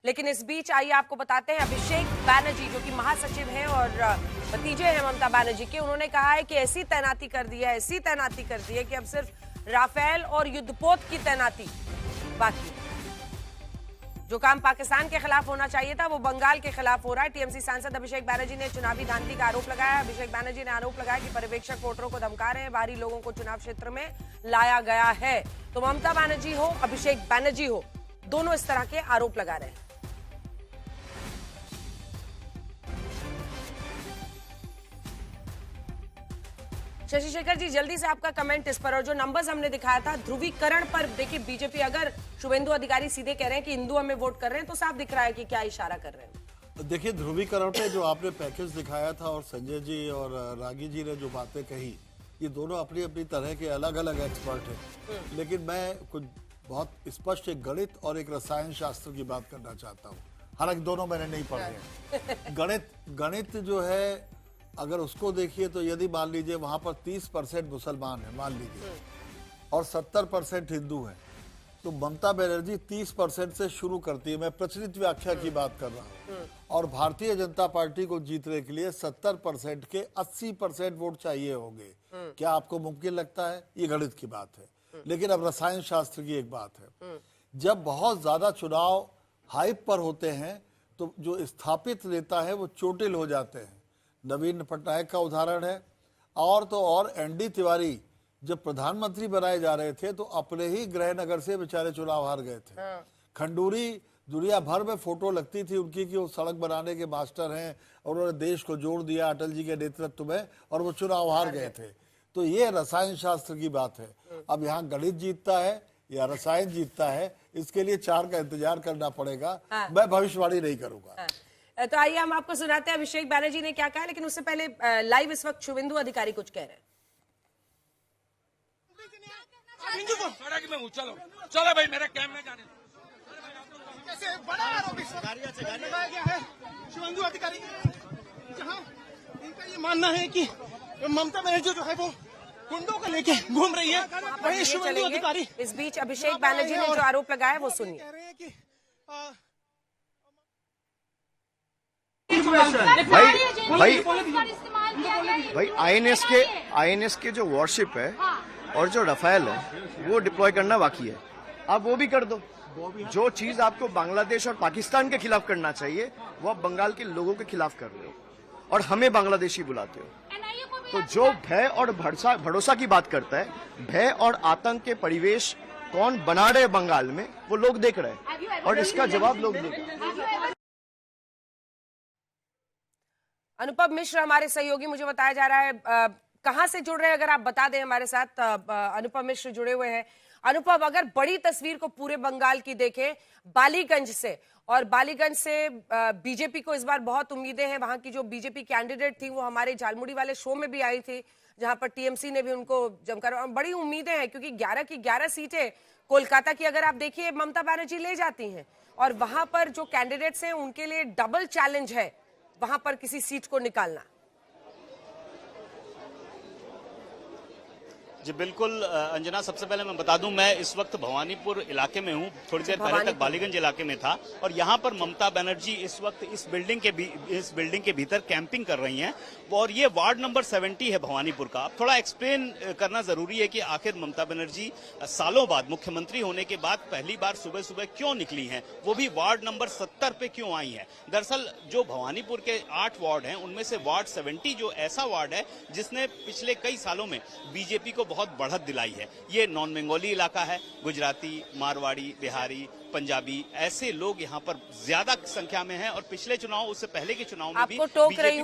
लेकिन इस बीच आइए आपको बताते हैं, अभिषेक बैनर्जी जो कि महासचिव हैं और भतीजे हैं ममता बनर्जी के, उन्होंने कहा है कि ऐसी तैनाती कर दी है कि अब सिर्फ राफेल और युद्धपोत की तैनाती बाकी। जो काम पाकिस्तान के खिलाफ होना चाहिए था वो बंगाल के खिलाफ हो रहा है। टीएमसी सांसद अभिषेक बैनर्जी ने चुनावी धांधली का आरोप लगाया। अभिषेक बैनर्जी ने आरोप लगाया कि पर्यवेक्षक वोटरों को धमका रहे हैं, बाहरी लोगों को चुनाव क्षेत्र में लाया गया है। तो ममता बनर्जी हो, अभिषेक बैनर्जी हो, दोनों इस तरह के आरोप लगा रहे हैं। शशि शेखर जी, जल्दी से आपका कमेंट इस पर, और जो नंबर्स हमने दिखाया था ध्रुवीकरण पर, देखिए बीजेपी अगर शुभेंदु अधिकारी सीधे कह रहे हैं कि हिंदू हमें वोट कर रहे हैं तो साफ दिख रहा है कि क्या इशारा कर रहे हैं। देखिए, ध्रुवीकरण पे जो आपने पैकेज दिखाया था और संजय जी और रागी जी ने जो बातें कही, ये दोनों अपनी अपनी तरह के अलग अलग एक्सपर्ट हैं, लेकिन मैं कुछ बहुत स्पष्ट एक गणित और एक रसायन शास्त्र की बात करना चाहता हूँ। हालांकि दोनों मैंने नहीं पढ़े हैं। गणित जो है, अगर उसको देखिए तो यदि मान लीजिए वहां पर 30% मुसलमान है मान लीजिए और 70% हिंदू हैं, तो ममता बनर्जी 30% से शुरू करती है। मैं प्रचलित व्याख्या की बात कर रहा हूँ। और भारतीय जनता पार्टी को जीतने के लिए 70% के 80% वोट चाहिए होंगे। क्या आपको मुमकिन लगता है? ये गणित की बात है। लेकिन अब रसायन शास्त्र की एक बात है, जब बहुत ज्यादा चुनाव हाइप पर होते हैं तो जो स्थापित नेता है वो चोटिल हो जाते हैं। नवीन पटनायक का उदाहरण है, और तो और एनडी तिवारी जब प्रधानमंत्री बनाए जा रहे थे तो अपने ही गृहनगर से बेचारे चुनाव हार गए थे। खंडूरी, दुनिया भर में फोटो लगती थी उनकी कि वो सड़क बनाने के मास्टर हैं और उन्होंने देश को जोड़ दिया अटल जी के नेतृत्व में, और वो चुनाव हार गए थे। तो ये रसायन शास्त्र की बात है। अब यहाँ गणित जीतता है या रसायन जीतता है, इसके लिए 4 का इंतजार करना पड़ेगा। मैं भविष्यवाणी नहीं करूंगा। तो आइए हम आपको सुनाते हैं अभिषेक बैनर्जी ने क्या कहा, लेकिन उससे पहले लाइव इस वक्त शुभेंदु अधिकारी कुछ कह रहे हैं। चलो चलो भाई, मेरे कैम्प में जाने कैसे बड़ा आरोप लगाया गया है शुभेंदु अधिकारी, जहां इनका ये मानना है कि ममता बनर्जी जो है वो गुंडों को लेके घूम रही है। वही शुभेंदु अधिकारी इस बीच अभिषेक बैनर्जी ने जो आरोप लगाया है वो सुनिए। भाई आईएनएस के जो वॉरशिप है और जो रफेल है वो डिप्लॉय करना बाकी है। आप वो भी कर दो। जो चीज आपको बांग्लादेश और पाकिस्तान के खिलाफ करना चाहिए वो आप बंगाल के लोगों के खिलाफ कर रहे हो और हमें बांग्लादेशी बुलाते हो। तो जो भय और भरोसा की बात करता है, भय और आतंक के परिवेश कौन बना रहे बंगाल में, वो लोग देख रहे हैं और इसका जवाब लोग देंगे। अनुपम मिश्र हमारे सहयोगी, मुझे बताया जा रहा है कहां से जुड़ रहे हैं, अगर आप बता दें हमारे साथ। अनुपम मिश्र जुड़े हुए हैं। अनुपम, अगर बड़ी तस्वीर को पूरे बंगाल की देखें, बालीगंज से, और बालीगंज से बीजेपी को इस बार बहुत उम्मीदें हैं। वहां की जो बीजेपी कैंडिडेट थी वो हमारे झालमुड़ी वाले शो में भी आई थी, जहां पर टीएमसी ने भी उनको जमकर, बड़ी उम्मीदें हैं क्योंकि 11 की 11 सीटें कोलकाता की अगर आप देखिए ममता बनर्जी ले जाती हैं, और वहां पर जो कैंडिडेट्स हैं उनके लिए डबल चैलेंज है वहां पर किसी सीट को निकालना। जी बिल्कुल अंजना, सबसे पहले मैं बता दूं, मैं इस वक्त भवानीपुर इलाके में हूं। थोड़ी देर पहले तक बालीगंज इलाके में था, और यहां पर ममता बनर्जी इस वक्त इस बिल्डिंग के भीतर कैंपिंग कर रही हैं। और ये वार्ड नंबर 70 है भवानीपुर का। अब थोड़ा एक्सप्लेन करना जरूरी है कि आखिर ममता बनर्जी सालों बाद, मुख्यमंत्री होने के बाद पहली बार सुबह सुबह क्यों निकली हैं, वो भी वार्ड नंबर 70 पे क्यों आई हैं। दरअसल जो भवानीपुर के 8 वार्ड हैं उनमें से वार्ड 70 जो ऐसा वार्ड है जिसने पिछले कई सालों में बीजेपी को बहुत बढ़त दिलाई है। ये नॉन बंगाली इलाका है, गुजराती, मारवाड़ी, बिहारी, पंजाबी, ऐसे लोग यहाँ पर ज्यादा संख्या में हैं, और पिछले चुनाव, उससे पहले के चुनाव में भी टोक रही हूं